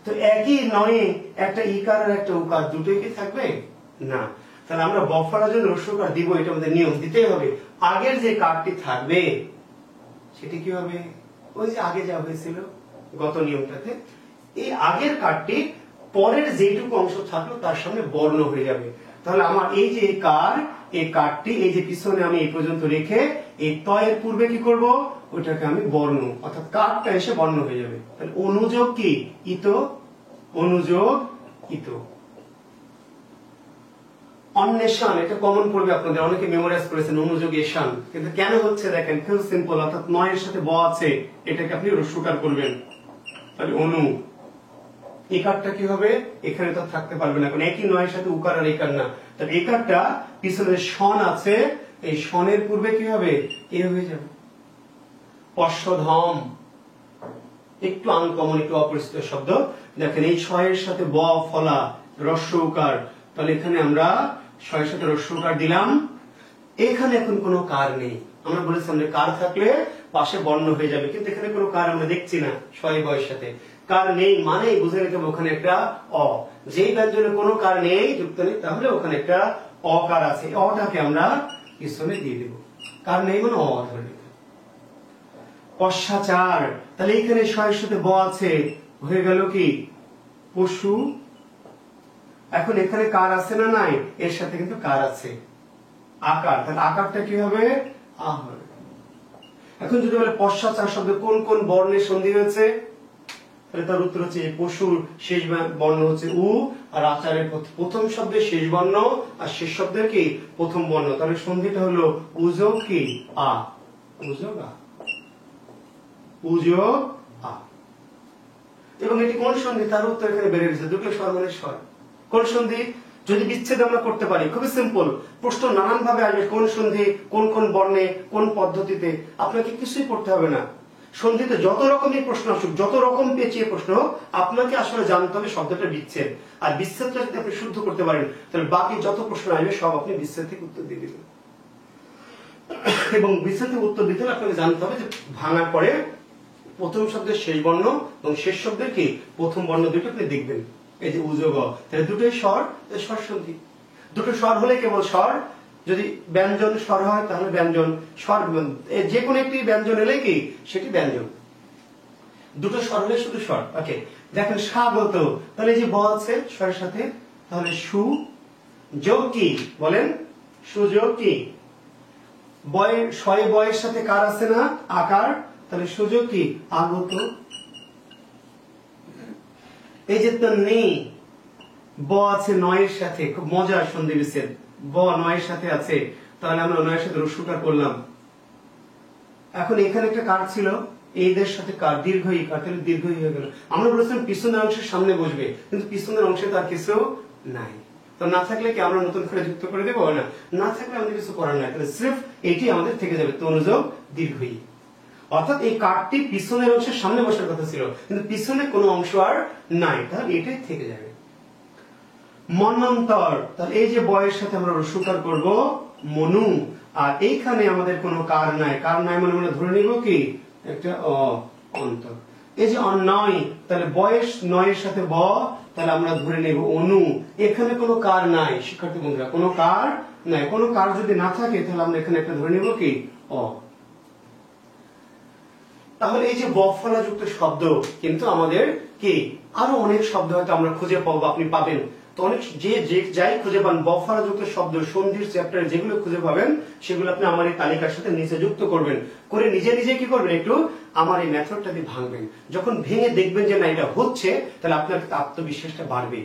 তো একই নয়ে একটা ইকার আর একটা উকার, দুটোই কি থাকবে না। তাহলে আমরা ব ফলার জন্য রস্যকার দিব, এটা আমাদের নিয়ম, দিতেই হবে। আগের যে কারটি থাকবে সেটি কি হবে, ওই যে আগে যা হয়েছিল গত নিয়মটাতে, এই আগের কারটি পরের যেটুকু অংশ থাকলো তার সামনে বর্ণ হয়ে যাবে। তাহলে আমার এই যে কার, এই কারটি এই যে পিছনে আমি এই পর্যন্ত রেখে এই তয়ের পূর্বে কি করব, ওইটাকে আমি বর্ণ, অর্থাৎ কারটা এসে বর্ণ হয়ে যাবে। তাহলে অনুযোগ কি ইত, অনুযোগ ইত। অন্বেষণ, এটা কমন পড়বে আপনাদের, অনেকে মেমোরাইজ করেছেন অনুযোগ এশান, কিন্তু কেন হচ্ছে দেখেন, খুব সিম্পল, অর্থাৎ নয়ের সাথে ব আছে, এটাকে আপনি রস্যকার করবেন, তাহলে অনু। একারটা কি হবে, এখানে তো থাকতে পারবে না, কারণ একই নয়ের সাথে উকার আর একার না, তাহলে একারটা পিছনে শন আছে, এই শনের পূর্বে কি হবে, এ হয়ে যাবে। পশ্চধম, একটু আনকমন, একটু অপরিচিত শব্দ, দেখেন এই ছয়ের সাথে ব ফলা রস্য উকার, তাহলে এখানে আমরা ছয়ের সাথে রস্য উকার দিলাম, এখানে এখন কোনো কার নেই। আমরা বলেছিলাম যে কার থাকলে পাশে বর্ণ হয়ে যাবে, কিন্তু এখানে কোনো কার আমরা দেখছি না, ছয় বয়ের সাথে কার নেই, মানে বুঝে নিতে হবে ওখানে একটা অ, যেই ব্যঞ্জনে কোনো কার নেই, যুক্ত নেই, তাহলে ওখানে একটা অকার আছে, অটাকে আমরা পিছনে দিয়ে দেব, কার নেই মানে অ ধরে নিতে। পশ্চাচার, তাহলে এখানে ছয়ের সাথে ব আছে, হয়ে গেল কি পশু, এখন এখানে কার আছে না নাই, এর সাথে কিন্তু কার আছে, আকার, তাহলে আকারটা কি হবে? আ হবে। এখন যদি বলে পশ্চাৎ শব্দে কোন কোন বর্ণের সন্ধি হয়েছে, তাহলে তার উত্তর হচ্ছে পশুর শেষ বর্ণ হচ্ছে উ, আর আচারের প্রথম শব্দের শেষ বর্ণ আর শেষ শব্দের কি প্রথম বর্ণ, তাহলে সন্ধিটা হলো উযোগ কি আ, উযোগ আ, উযোগ আ। এবং এটি কোন সন্ধি, তার উত্তর এখানে বেড়ে গেছে, দুটো স্বর মানে স্বর। কোন সন্ধি? যদি বিচ্ছেদ আমরা করতে পারি, খুবই সিম্পল, প্রশ্ন নানান ভাবে আসবে, কোন সন্ধি, কোন কোন বর্ণে, কোন পদ্ধতিতে, আপনাকে কিছুই করতে হবে না। সন্ধিতে যত রকমের প্রশ্ন আসুক, যত রকম পেঁচিয়ে প্রশ্ন হোক, আপনাকে আসলে জানতে হবে শব্দটা বিচ্ছেদ, আর বিচ্ছেদটা যদি আপনি শুদ্ধ করতে পারেন, তাহলে বাকি যত প্রশ্ন আসবে সব আপনি বিচ্ছেদ থেকে উত্তর দিয়ে দিবেন। এবং বিচ্ছেদ থেকে উত্তর দিতে হলে আপনাকে জানতে হবে যে ভাঙার পরে প্রথম শব্দের শেষ বর্ণ এবং শেষ শব্দের কি প্রথম বর্ণ দুটো আপনি দেখবেন। এই যে উযোগ, তাহলে দুটোই স্বর, স্বর সন্ধি। দুটো স্বর হলে কেবল স্বর, যদি ব্যঞ্জন স্বর হয় তাহলে ব্যঞ্জন, স্বর যে কোনো একটি ব্যঞ্জন এলে কি সেটি ব্যঞ্জন, দুটো স্বর হলে শুধু স্বর। ওকে, দেখেন স্বাগত, তাহলে এই যে ব আছে স্বরের সাথে, তাহলে সু যোগ কি বলেন, সুযোগ কি, বয়ের শয়ে বয়ের সাথে কার আছে না, আকার, তাহলে সুযোগ কি আগত। এই যে তো নেই, ব আছে নয়ের সাথে, খুব মজার সন্ধি বিচ্ছেদ, ব নয়ের সাথে আছে, তাহলে আমরা নয়ের সাথে রস্যকার করলাম। এখন এখানে একটা কার ছিল, এইদের সাথে কার, দীর্ঘই কার, তাহলে দীর্ঘই হয়ে গেল। আমরা বলেছিলাম পিছনের অংশের সামনে বসবে, কিন্তু পিছনের অংশে তার কিছু নাই, তো না থাকলে কি আমরা নতুন করে যুক্ত করে দেবো না, না থাকলে আমাদের কিছু করার নাই, তাহলে সির্ফ এটি আমাদের থেকে যাবে, তনুযোগ দীর্ঘই। অর্থাৎ এই কারটি পিছনের অংশের সামনে বসার কথা ছিল, কিন্তু পিছনে কোনো অংশ আর নাই, তাহলে এটাই থেকে যাবে। মন্বন্তর, তাহলে এই যে বয়ের সাথে আমরা রস্যকার করব মনু, আর এইখানে আমাদের কোনো কার নাই, কার নাই মানে আমরা ধরে নিব কি একটা অন্তর। এই যে অন্যয়, তাহলে বয়েস নয়ের সাথে ব, তাহলে আমরা ধরে নেব অনু, এখানে কোনো কার নাই শিক্ষার্থী বন্ধুরা, কোনো কার নাই, কোনো কার যদি না থাকে তাহলে আমরা এখানে একটা ধরে নেব কি অ। তাহলে এই যে বফলা যুক্ত শব্দ কিন্তু আমাদের কি আরো অনেক শব্দ হয়তো আমরা খুঁজে পাবো, আপনি পাবেন, তো অনেক যে যাই খুঁজে পান বফলা যুক্ত শব্দ সন্ধির চ্যাপ্টারে যেগুলো খুঁজে পাবেন সেগুলো আপনি আমার এই তালিকার সাথে নিচে যুক্ত করবেন, করে নিজে নিজে কি করবেন, একটু আমার এই মেথডটা দিয়ে ভাঙবেন। যখন ভেঙে দেখবেন যে না এটা হচ্ছে, তাহলে আপনার আত্মবিশ্বাসটা বাড়বে।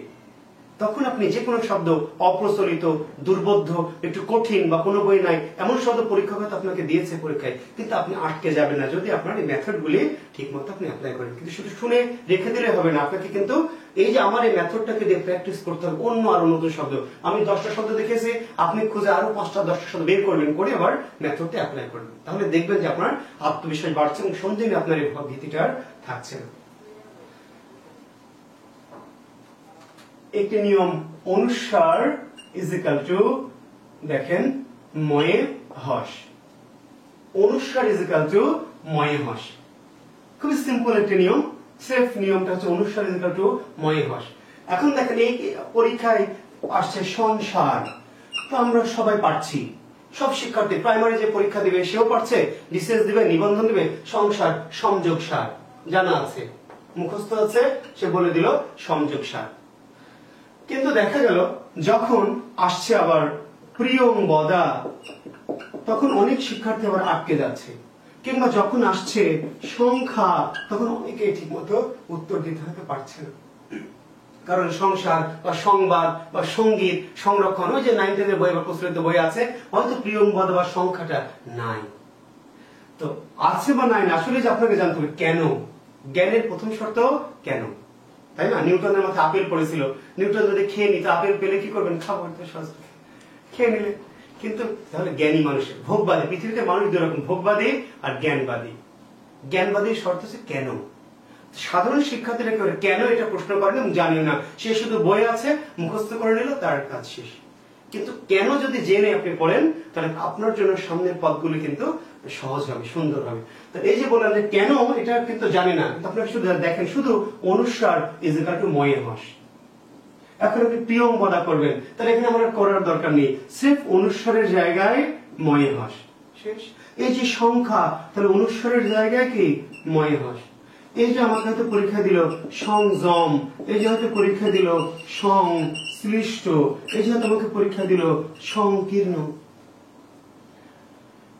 তখন আপনি যে কোনো শব্দ অপ্রচলিত, দুর্বোধ্য, একটু কঠিন বা কোনো বই নাই এমন শব্দ পরীক্ষক আপনাকে দিয়েছে পরীক্ষায়, কিন্তু আপনি আটকে যাবেন না যদি আপনার এই মেথডগুলি ঠিক মতো আপনি অ্যাপ্লাই করেন। কিন্তু শুধু শুনে রেখে দিলে হবে না, আপনাকে কিন্তু এই যে আমার এই মেথডটাকে দিয়ে প্র্যাকটিস করতে হবে। অন্য আরো নতুন শব্দ, আমি 10টা শব্দ দেখেছি, আপনি খুঁজে আরো 5টা 10টা শব্দ বের করবেন, করে আবার মেথডটা অ্যাপ্লাই করবেন, তাহলে দেখবেন যে আপনার আত্মবিশ্বাস বাড়ছে এবং সন্দেহে আপনার এই ভীতিটা থাকছে না। একটি নিয়ম, অনুসার ইজ ইকুয়াল টু, দেখেন ময়ে হস, অনুসার ইজ ইকুয়াল টু ময়ে হস, খুবই সিম্পল একটি নিয়ম। সেফ নিয়মটা হচ্ছে অনুসার ইজ ইকুয়াল টু ময়ে হস। এখন দেখেন এই পরীক্ষায় আসছে সংসার, তো আমরা সবাই পারছি, সব শিক্ষার্থী প্রাইমারি যে পরীক্ষা দিবে সেও পারছে, বিশেষ দিবে, নিবন্ধন দিবে, সংসার সংযোগ সার জানা আছে, মুখস্থ আছে, সে বলে দিল সংযোগ সার। কিন্তু দেখা গেল যখন আসছে আবার প্রিয়ং বদা, তখন অনেক শিক্ষার্থী আবার আটকে যাচ্ছে, কিংবা যখন আসছে সংখ্যা, তখন অনেকে ঠিক মতো উত্তর দিতে হতে পারছে না, কারণ সংসার বা সংবাদ বা সঙ্গীত সংরক্ষণ, ওই যে 9 10 বই বা প্রচলিত বই আছে, হয়তো প্রিয়ং বদা বা সংখ্যাটা নাই। তো আছে বা নাই, আসলে যে আপনাকে জানতে হবে কেন, জ্ঞানের প্রথম শর্ত কেন, তাই না? নিউটনের মাথায় আপেল পড়েছিল, নিউটন যদি খেয়ে নিত, আপেল পেলে কি করবেন, খাবো, খেয়ে নিলে। কিন্তু তাহলে জ্ঞানী মানুষের, ভোগবাদী, পৃথিবীতে মানুষ দুই রকম, ভোগবাদী আর জ্ঞানবাদী। জ্ঞানবাদীর শর্ত হচ্ছে কেন। সাধারণ শিক্ষার্থীরা কি করে, কেন এটা প্রশ্ন করেন এবং জানিও না, সে শুধু বই আছে মুখস্থ করে নিল, তার কাজ শেষ। কিন্তু কেন যদি জেনে আপনি পড়েন, তাহলে আপনার জন্য সামনের পদগুলি কিন্তু সহজ হবে, সুন্দর হবে। তো এই যে বললাম যে কেন, এটা কিন্তু জানি না, আপনারা শুধু দেখেন, শুধু অনুসার ইজ ইকুয়াল টু ময়ে হস। এখন আপনি প্রিয়ং বদা করবেন, তাহলে এখানে আমার করার দরকার নেই, সির্ফ অনুসারের জায়গায় ময়ে হস, শেষ। এই যে সংখ্যা, তাহলে অনুসারের জায়গায় কি ময়ে হস। এই যে আমাকে হয়তো পরীক্ষা দিল সংযম, এই যে হয়তো পরীক্ষা দিল সংশ্লিষ্ট, এই যে তোমাকে পরীক্ষা দিল সংকীর্ণ,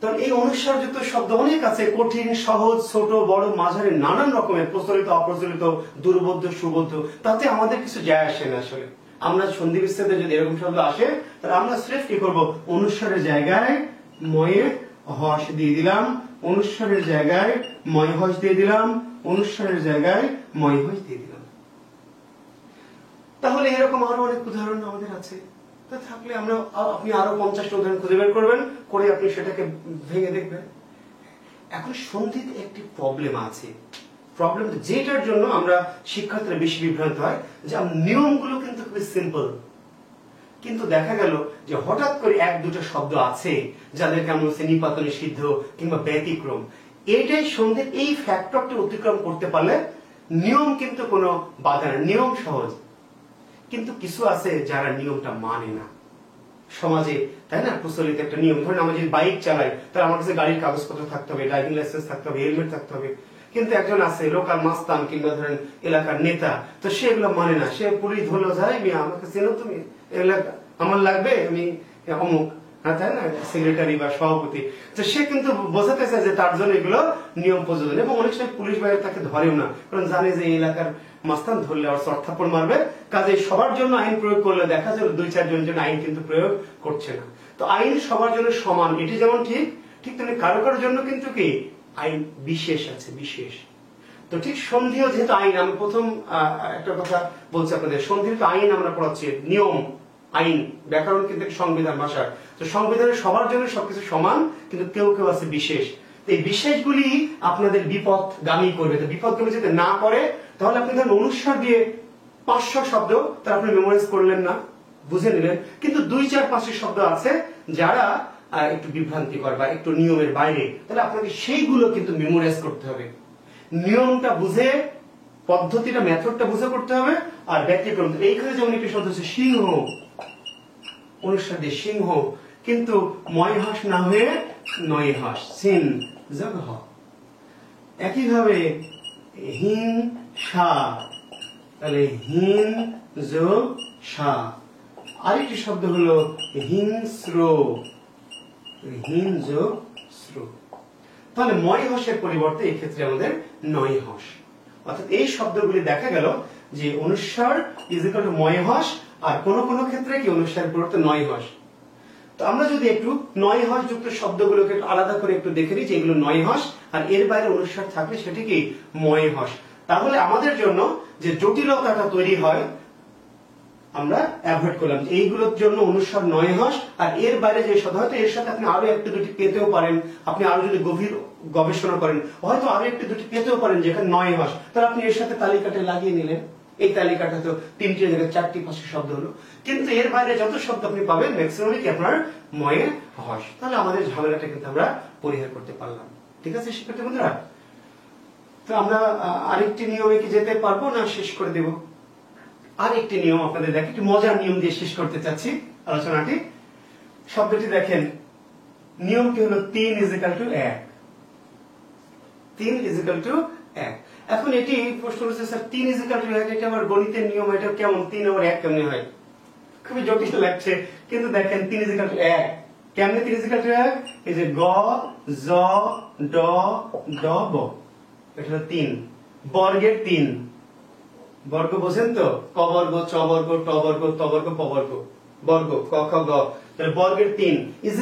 তখন এই অনুস্বারযুক্ত শব্দ অনেক আছে, কঠিন, সহজ, ছোট, বড়, মাঝারি, নানান রকমের, প্রচলিত, অপ্রচলিত, দুর্বোধ্য, সুবোধ্য, তাতে আমাদের কিছু যায় আসে না। আসলে আমরা সন্ধি বিচ্ছেদে যদি এরকম শব্দ আসে, তাহলে আমরা স্রেফ কি করবো, অনুস্বারের জায়গায় ময়ে হস দিয়ে দিলাম, অনুস্বারের জায়গায় ময় হস দিয়ে দিলাম, অনুস্বারের জায়গায় ময় হস দিয়ে দিলাম। তাহলে এরকম আরো অনেক উদাহরণ আমাদের আছে। থাকলে আমরা আপনি আরো 50টা উদাহরণ খুঁজে বের করবেন, করে আপনি সেটাকে ভেঙে দেখবেন। এখন সন্ধিতে একটি প্রবলেম আছে, প্রবলেম যেটার জন্য আমরা শিক্ষার্থীরা বেশি বিভ্রান্ত হয়, যে নিয়মগুলো কিন্তু খুবই সিম্পল, কিন্তু দেখা গেল যে হঠাৎ করে এক দুটো শব্দ আছে যাদেরকে আমরা বলছি নিপাতনে সিদ্ধ কিংবা ব্যতিক্রম। এইটাই সন্ধির এই ফ্যাক্টরটা অতিক্রম করতে পারলে নিয়ম কিন্তু কোনো বাধা না, নিয়ম সহজ। কিন্তু কিছু আছে যারা নিয়মটা মানে না সমাজে, তাই না? প্রচলিত একটা নিয়ম, ধরেন আমরা যদি বাইক চালাই, তাহলে আমার কাছে গাড়ির কাগজপত্র থাকতে হবে, ড্রাইভিং লাইসেন্স থাকতে হবে, হেলমেট থাকতে হবে। কিন্তু একজন আছে লোকাল মাস্তান কিংবা ধরেন এলাকার নেতা, তো সে এগুলো মানে না, সে পুলিশ ধরলো, যায় মিয়া আমাকে চেনো তুমি, এলাকা আমার লাগবে, আমি অমুক, তাই না, সেক্রেটারি বা সভাপতি। তো সে কিন্তু বোঝাতে চায় যে তার জন্য এগুলো নিয়ম প্রযোজন, এবং অনেক সময় পুলিশ বাইরে তাকে ধরেও না, কারণ জানে যে এই এলাকার মাস্তান ধরলে আর চড়থাপ্পড় মারবে। কাজে সবার জন্য আইন প্রয়োগ করলে দেখা যায় 2-4 জন আইন কিন্তু প্রয়োগ করছে না। তো আইন সবার জন্য সমান, এটি যেমন ঠিক, ঠিক তেমনি কারো কারোর জন্য কিন্তু কি আইন বিশেষ আছে, বিশেষ। তো ঠিক সন্ধিও যেহেতু আইন, আমি প্রথম একটা কথা বলছি আপনাদের, সন্ধির তো আইন আমরা পড়াচ্ছি, নিয়ম, আইন, ব্যাকরণ কিন্তু সংবিধান ভাষা। তো সংবিধানে সবার জন্য সবকিছু সমান, কিন্তু কেউ কেউ আছে বিশেষ। এই বিশেষগুলি আপনাদের বিপদগামী করবে। তো বিপদগামী যদি না করে, তাহলে আপনি ধরেন অনুস্বার দিয়ে 500 শব্দ তার আপনি মেমোরাইজ করলেন না, বুঝে নিলেন, কিন্তু 2-4-5 শব্দ আছে যারা একটু বিভ্রান্তিকর বা একটু নিয়মের বাইরে, তাহলে আপনাকে সেইগুলো কিন্তু মেমোরাইজ করতে হবে। নিয়মটা বুঝে, পদ্ধতিটা, মেথডটা বুঝে করতে হবে। আর ব্যতিক্রম, এইখানে যেমন একটি শব্দ হচ্ছে সিংহ, অনুস্বার দিয়ে সিংহ, কিন্তু ময় হাস না হয়ে নয় হাস, সিন জগ হ। একইভাবে হিংসা, তাহলে হিন যোগ সা। আরেকটি শব্দ হলো হিংস্র, হিন যোগ স্র। তাহলে ময় হসের পরিবর্তে এই ক্ষেত্রে আমাদের নয় হস। অর্থাৎ এই শব্দগুলি দেখা গেল যে অনুস্বার ইজ ইকুয়াল টু ময় হস, আর কোন কোন ক্ষেত্রে কি অনুস্বারের পরিবর্তে নয় হস। তো আমরা যদি একটু নয় হস যুক্ত শব্দগুলোকে আলাদা করে একটু দেখে নিই, যে এগুলো নয় হস, আর এর বাইরে অনুস্বার থাকলে সেটি কি ময় হস। তাহলে আমাদের জন্য যে জটিলতাটা তৈরি হয় আমরা অ্যাভয়েড করলাম। এইগুলোর জন্য অনুস্বার নয় হস, আর এর বাইরে যে শব্দ, হয়তো এর সাথে আপনি আরো একটু দুটি পেতেও পারেন, আপনি আরো যদি গভীর গবেষণা করেন হয়তো আরো একটু দুটি পেতেও পারেন যেখানে নয় হস, তাহলে আপনি এর সাথে তালিকাটা লাগিয়ে নিলেন। এই তালিকাটা তো 3টে জায়গায় 4-5 শব্দ হলো, কিন্তু এর বাইরে যত শব্দ আপনি পাবেন ম্যাক্সিমামই কি আপনার ময়ে হস। তাহলে আমাদের ঝামেলাটা কিন্তু আমরা পরিহার করতে পারলাম। ঠিক আছে শিক্ষার্থী বন্ধুরা? তো আমরা আরেকটি নিয়মে কি যেতে পারবো না শেষ করে দেব? আরেকটি নিয়ম আপনাদের দেখি, একটি মজার নিয়ম দিয়ে শেষ করতে চাচ্ছি আলোচনাটি। শব্দটি দেখেন, নিয়মটি হলো 3 = 1। 3 = 1। এখন এটি প্রশ্ন হচ্ছে, স্যার 3 = 1 এটা আবার গণিতের নিয়ম, এটা কেমন 3 আবার 1 কেমনে হয়? খুবই জটিল লাগছে, কিন্তু দেখেন 3 = 1 কেমনে 3 = 1? এই যে গ জ ড ড ব, এটা হলো 3 বর্গের 3। বর্গ বোঝেন তো? ক বর্গ, চ বর্গ, ট বর্গ, ত বর্গ, প বর্গ, বর্গ ক খ গ, তাহলে বর্গের 3 =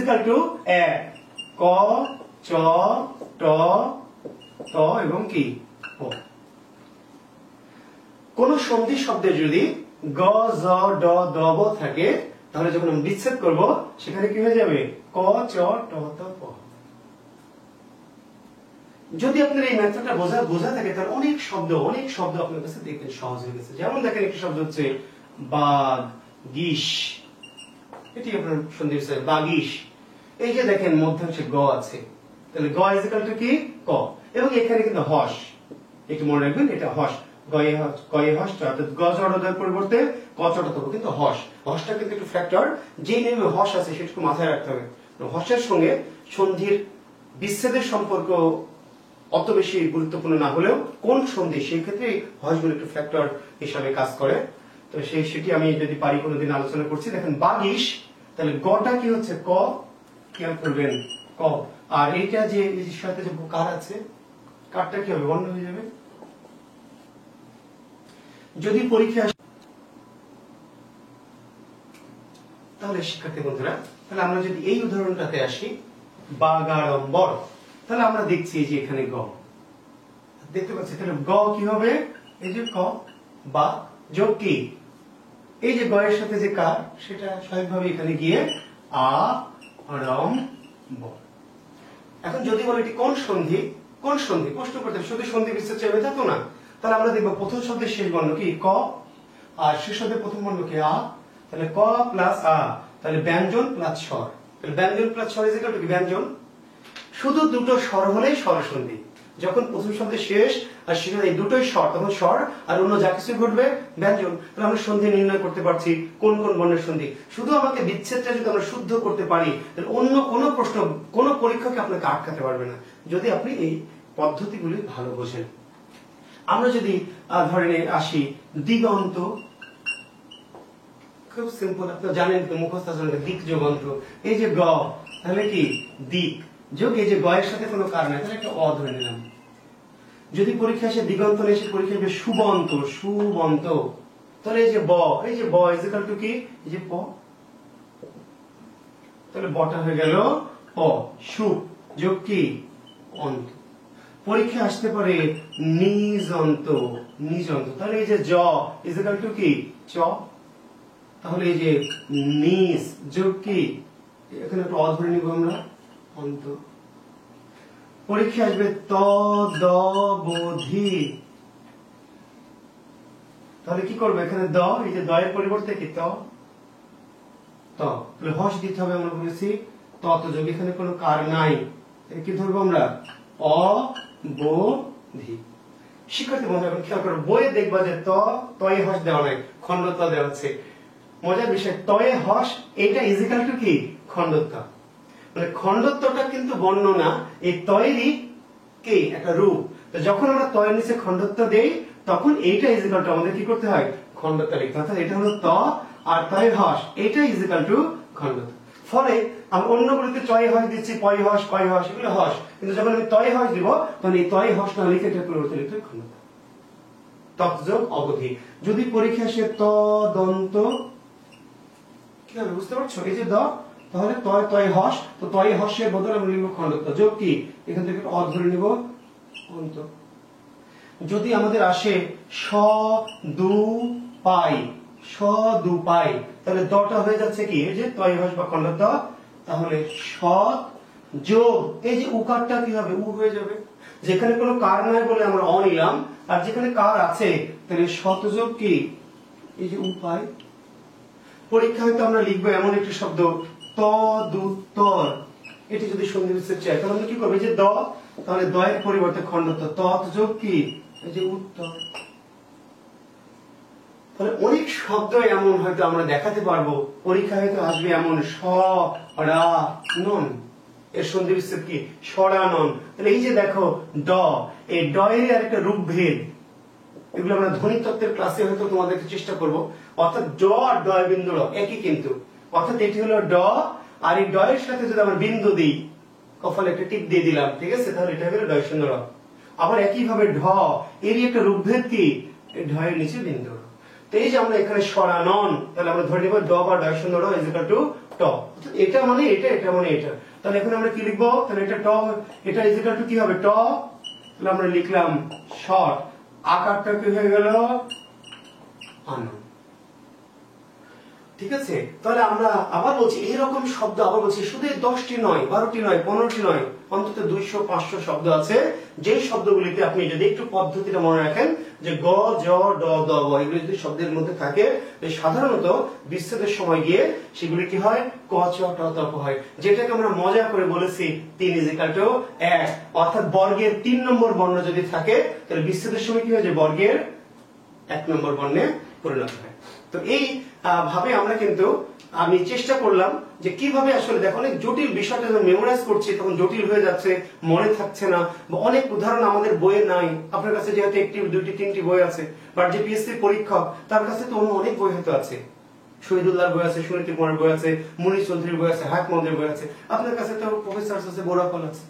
1। ক চ ট ত এবং কি প। কোন সন্ধি শব্দে যদি গ জ ড দ ব থাকে, তাহলে যখন আমরা বিচ্ছেদ করব সেখানে কি হয়ে যাবে? ক চ ট ত প। যদি আপনার এই মেথডটা বোঝা থাকে, তাহলে অনেক শব্দ আপনার কাছে দেখবেন সহজ হয়ে গেছে। যেমন দেখেন একটি শব্দ হচ্ছে বাঘ গিস, এটি আপনার সন্ধি হচ্ছে বাগিস। এই যে দেখেন মধ্যাংশে গ আছে, তাহলে গ = কি ক, এবং এখানে কিন্তু হস, একটু মনে রাখবেন এটা হস, গয়ে হস, অর্থাৎ গ জ ড র পরিবর্তে ক চ ট ত প, কিন্তু হসটা কিন্তু একটু ফ্যাক্টর, যে নিয়মে হস আছে সেটুকু মাথায় রাখতে হবে। হসের সঙ্গে সন্ধির বিচ্ছেদের সম্পর্ক অত বেশি গুরুত্বপূর্ণ না হলেও কোন সন্ধি সেই ক্ষেত্রে হসগুলো একটু ফ্যাক্টর হিসাবে কাজ করে। তো সেটি আমি যদি পারি কোনোদিন আলোচনা করছি। দেখেন বাগিস, তাহলে গটা কি হচ্ছে ক, খেয়াল করবেন ক, আর এইটা যে এই সাথে যে কার আছে, কারটা কি হবে, বর্ণ হয়ে যাবে। যদি পরীক্ষা তাহলে শিক্ষার্থী বন্ধুরা, তাহলে আমরা যদি এই উদাহরণটাতে আসি, বাগাড়ম্বর, তাহলে আমরা দেখছি যে এখানে গ দেখতে পাচ্ছি, তাহলে গ কি হবে, এই যে ক বা যোগ কি, এই যে গ এর সাথে যে কার, সেটা স্বাভাবিকভাবে এখানে গিয়ে আ রম ব। এখন যদি বলে এটি কোন সন্ধি, কোন সন্ধি প্রশ্ন করতে শুধু সন্ধি বিচ্ছেদ চাইবে তা তো না। তাহলে আমরা দেখবো প্রথম শব্দের শেষ বর্ণ কি ক, আর শেষ শব্দের প্রথম বর্ণ কি আ, তাহলে ক প্লাস আ, তাহলে ব্যঞ্জন প্লাস স্বর, তাহলে ব্যঞ্জন প্লাস স্বর ইজ ইকুয়াল টু কি, ব্যঞ্জন। শুধু দুটো স্বর হলেই স্বরসন্ধি, যখন প্রথম শব্দের শেষ আর শেষ এই দুটোই স্বর, তখন স্বর আর অন্য যা কিছু ঘটবে ব্যঞ্জন। তাহলে আমরা সন্ধি নির্ণয় করতে পারছি কোন কোন বর্ণের সন্ধি। শুধু আমাকে বিচ্ছেদটা যদি আমরা শুদ্ধ করতে পারি, তাহলে অন্য কোনো প্রশ্ন, কোনো পরীক্ষাকে আপনাকে আটকাতে পারবে না, যদি আপনি এই পদ্ধতিগুলি ভালো বোঝেন। আমরা যদি ধরে আসি দিগন্ত, খুব সিম্পল, আপনারা জানেন তো, মুখস্থ আছে দিক যোগন্ত, এই যে গ, তাহলে কি দিক যোগ এই যে গ এর সাথে কোনো কার নাই, তাহলে একটা অ ধরে নিলাম। যদি পরীক্ষা আসে দিগন্ত এসে পরীক্ষা আসবে সুবন্ত, সুবন্ত, তাহলে এই যে ব, এই যে ব ইজ ইকুয়াল টু কি, এই যে প, তাহলে বটা হয়ে গেল প, সু যোগ কি অন্ত। পরীক্ষা আসতে পারে নিজন্ত, নিজন্ত, তাহলে এই যে জ ইজ ইকুয়াল টু কি চ, তাহলে এই যে নিজ যোগ কি, এখানে একটা অ ধরে নিব আমরা অন্ত। পরীক্ষা আসবে তদবধি, তাহলে কি করবে এখানে দ, এই যে দ এর পরিবর্তে কি ত, তাহলে হস দিতে হবে, আমরা বলেছি তত যোগ, এখানে কোনো কার নাই, কি ধরবো আমরা অবধি। শিক্ষার্থী বন্ধু এখন খেয়াল করো, বইয়ে দেখবা যে তয়ে হস দেওয়া নাই, খণ্ডত্ব দেওয়া আছে। মজার বিষয়, তয়ে হস এটা ইজ ইকুয়াল টু কি খণ্ডত্ব, মানে খণ্ডত্বটা কিন্তু বর্ণ না, এই তয়েরই কি একটা রূপ। তো যখন আমরা তয়ের নিচে খণ্ডত্ব দেই, তখন এইটা ইজ ইকুয়াল টু আমাদের কি করতে হয়, খণ্ডত্ব লিখতে হয়। অর্থাৎ এটা হলো ত আর তয়ের হস, এইটা ইজ ইকুয়াল টু খণ্ডত্ব। ফলে আমরা অন্যগুলোতে চয়ে হস দিচ্ছি, পয় হস, কয় হস, এগুলো হস, কিন্তু যখন আমি তয়ে হস দিব, তখন এই তয়ে হস না লিখে এটা পরিবর্তে লিখতে হয় খণ্ডত্ব। তৎযোগ অবধি। যদি পরীক্ষা আসে তদন্ত, কি হবে বুঝতে পারছো, এই যে দ, তাহলে তয় তয় হস, তো তয় হসের বদলে আমরা লিখব খণ্ডত্ব যোগ কি, এখান থেকে অ ধরে নিব অন্ত। যদি আমাদের আসে স দু পাই, স দু পাই, তাহলে দটা হয়ে যাচ্ছে কি, এই যে তয় হস বা খণ্ডত্ব, তাহলে সৎ যোগ এই যে উকারটা কি হবে, উ হয়ে যাবে। যেখানে কোনো কার নাই বলে আমরা অ নিলাম, আর যেখানে কার আছে তাহলে শত যোগ কি, এই যে উপায়। পরীক্ষা হয়তো আমরা লিখবো এমন একটি শব্দ তদুত্তর, এটি যদি সন্ধি বিচ্ছেদ চাই, তাহলে আমরা কি করবো, যে দ, তাহলে দ এর পরিবর্তে খণ্ডত্ব, তৎ যোগ কি, এই যে উত্তর। তাহলে অনেক শব্দ এমন হয়তো আমরা দেখাতে পারবো, পরীক্ষা হয়তো আসবে এমন স রা নন, এর সন্ধি বিচ্ছেদ কি সরানন। তাহলে এই যে দেখো ড, এই ড এর আরেকটা রূপভেদ, এগুলো আমরা ধ্বনি তত্ত্বের ক্লাসে হয়তো তোমাদেরকে চেষ্টা করব। অর্থাৎ ড আর ড বিন্দু র একই কিন্তু, অর্থাৎ এটি হলো ড, আর এই ড এর সাথে যদি আমরা বিন্দু দিই, কপালে একটা টিপ দিয়ে দিলাম, ঠিক আছে, তাহলে এটা হলো ড শূন্য র। আবার একই ভাবে ঢ, এরই একটা রূপভেদ কি, এই ঢ এর নিচে বিন্দু র। তো এই যে আমরা এখানে সরানন, তাহলে আমরা ধরে নেব ড বা ড শূন্য র ইজ ইকুয়াল টু ট, এটা মানে এটা, এটা মানে এটা। তাহলে এখন আমরা কি লিখবো, তাহলে এটা ট, এটা ইজ ইকুয়াল টু কি হবে ট, তাহলে আমরা লিখলাম শর্ট, আকারটা কি হয়ে গেল আনন। ঠিক আছে, তাহলে আমরা আবার বলছি এরকম শব্দ, আবার বলছি শুধু 10টি নয়, 12টি নয়, 15টি নয়, অন্তত 200-500 শব্দ আছে, যে শব্দগুলিতে আপনি যদি একটু পদ্ধতিটা মনে রাখেন, যে গ জ ড দ ব, এগুলি যদি শব্দের মধ্যে থাকে, সাধারণত বিচ্ছেদের সময় গিয়ে সেগুলি কি হয়, ক চ ট ত প হয়। যেটাকে আমরা মজা করে বলেছি 3 = 1, অর্থাৎ বর্গের 3 নম্বর বর্ণ যদি থাকে, তাহলে বিচ্ছেদের সময় কি হয়, যে বর্গের 1 নম্বর বর্ণে পরিণত হয়। তো এই ভাবে আমরা কিন্তু আমি চেষ্টা করলাম যে কিভাবে আসলে দেখো, অনেক জটিল বিষয়টা যখন মেমোরাইজ করছি তখন জটিল হয়ে যাচ্ছে, মনে থাকছে না, বা অনেক উদাহরণ আমাদের বইয়ে নাই। আপনার কাছে যেহেতু 1টি 2টি 3টি বই আছে, বাট যে পিএসসি পরীক্ষক তার কাছে তো অন্য অনেক বই হয়তো আছে। শহীদুল্লাহর বই আছে, সুনীতি কুমারের বই আছে, মুনির চৌধুরীর বই আছে, হায়াত মোহাম্মদের বই আছে, আপনার কাছে তো প্রফেসর আছে, বোরাকল আছে,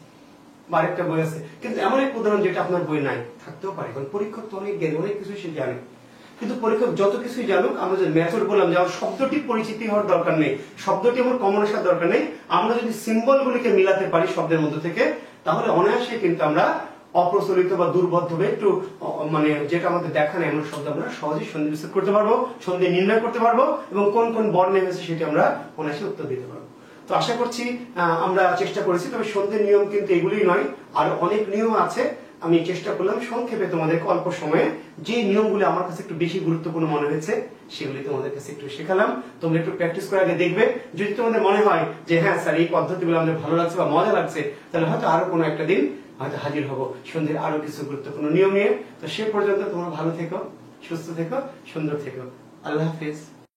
বা আরেকটা বই আছে। কিন্তু এমন এক উদাহরণ যেটা আপনার বই নাই, থাকতেও পারে, কারণ পরীক্ষক তো অনেক জ্ঞানী, অনেক কিছু সে জানে। কিন্তু পরীক্ষক যত কিছুই জানুক, আমরা যে মেথড বললাম যে আমার শব্দটি পরিচিতি হওয়ার দরকার নেই, শব্দটি আমার কমন আসার দরকার নেই, আমরা যদি সিম্বল গুলিকে মিলাতে পারি শব্দের মধ্যে থেকে, তাহলে অনায়াসে কিন্তু আমরা অপ্রচলিত বা দুর্বোধ্য একটু মানে যেটা আমাদের দেখা নেই এমন শব্দ আমরা সহজেই সন্ধি বিচ্ছেদ করতে পারবো, সন্ধি নির্ণয় করতে পারবো, এবং কোন কোন বর্ণে হয়েছে সেটি আমরা অনায়াসে উত্তর দিতে পারবো। তো আশা করছি আমরা চেষ্টা করেছি, তবে সন্ধির নিয়ম কিন্তু এগুলোই নয়, আর অনেক নিয়ম আছে। আমি চেষ্টা করলাম সংক্ষেপে তোমাদের অল্প সময়ে যে নিয়মগুলি আমার কাছে একটু বেশি গুরুত্বপূর্ণ মনে হয়েছে সেগুলি তোমাদের কাছে একটু শেখালাম। তোমরা একটু প্র্যাকটিস করে আগে দেখবে, যদি তোমাদের মনে হয় যে হ্যাঁ স্যার এই পদ্ধতিগুলো আমাদের ভালো লাগছে বা মজা লাগছে, তাহলে হয়তো আরো কোনো একটা দিন হয়তো হাজির হব সন্ধ্যের আরো কিছু গুরুত্বপূর্ণ নিয়ম নিয়ে। তো সে পর্যন্ত তোমরা ভালো থেকো, সুস্থ থেকো, সুন্দর থেকো। আল্লাহ হাফিজ।